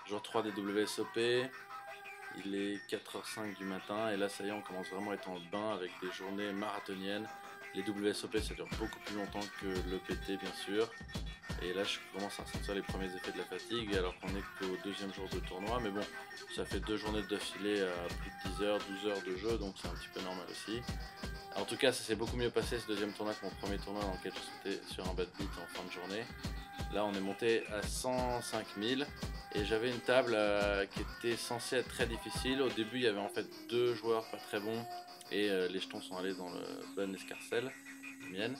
Jour 3 des WSOP, il est 4h05 du matin et là ça y est, on commence vraiment à être en bain avec des journées marathoniennes. Les WSOP ça dure beaucoup plus longtemps que le PT bien sûr. Et là je commence à ressentir les premiers effets de la fatigue alors qu'on est qu'au deuxième jour de tournoi. Mais bon, ça fait 2 journées d'affilée à plus de 10 heures, 12 heures de jeu, donc c'est un petit peu normal aussi. En tout cas, ça s'est beaucoup mieux passé ce deuxième tournoi que mon premier tournoi dans lequel je sautais sur un bad beat en fin de journée. Là, on est monté à 105 000 et j'avais une table qui était censée être très difficile. Au début, il y avait en fait 2 joueurs pas très bons et les jetons sont allés dans le bon escarcelle, mienne.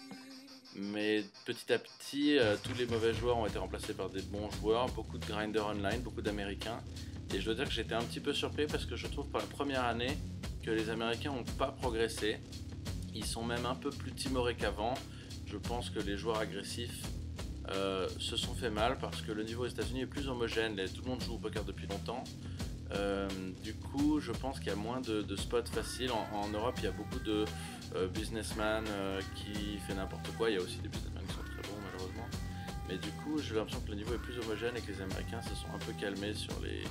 Mais petit à petit, tous les mauvais joueurs ont été remplacés par des bons joueurs, beaucoup de grinders online, beaucoup d'américains. Et je dois dire que j'étais un petit peu surpris parce que je trouve pour la première année que les américains n'ont pas progressé. Ils sont même un peu plus timorés qu'avant. Je pense que les joueurs agressifs se sont fait mal parce que le niveau aux États-Unis est plus homogène. Tout le monde joue au poker depuis longtemps. Du coup, je pense qu'il y a moins de spots faciles. En Europe, il y a beaucoup de businessmen qui font n'importe quoi. Il y a aussi des businessmen qui sont très bons, malheureusement. Mais du coup, j'ai l'impression que le niveau est plus homogène et que les Américains se sont un peu calmés sur les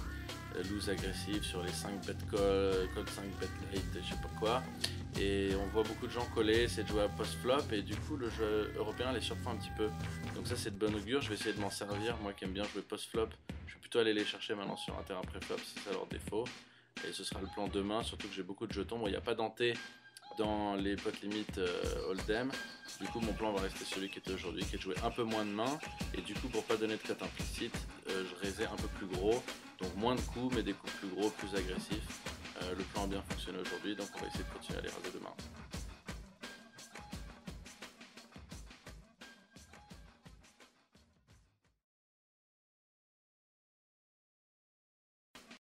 lose agressifs, sur les 5 bet call 5 bet late, je sais pas quoi. Et on voit beaucoup de gens coller, essayer de jouer à post-flop, et du coup le jeu européen les surprend un petit peu. Donc ça c'est de bon augure, je vais essayer de m'en servir. Moi qui aime bien jouer post-flop, je vais plutôt aller les chercher maintenant sur un terrain pré-flop, c'est ça leur défaut. Et ce sera le plan demain, surtout que j'ai beaucoup de jetons. Bon, il n'y a pas d'anté dans les pot limit Hold'em. Du coup mon plan va rester celui qui était aujourd'hui, qui est de jouer un peu moins de mains. Et du coup pour pas donner de cote implicite, je raisais un peu plus gros. Donc moins de coups mais des coups plus gros, plus agressifs. Le plan a bien fonctionné aujourd'hui, donc on va essayer de continuer à les raser demain.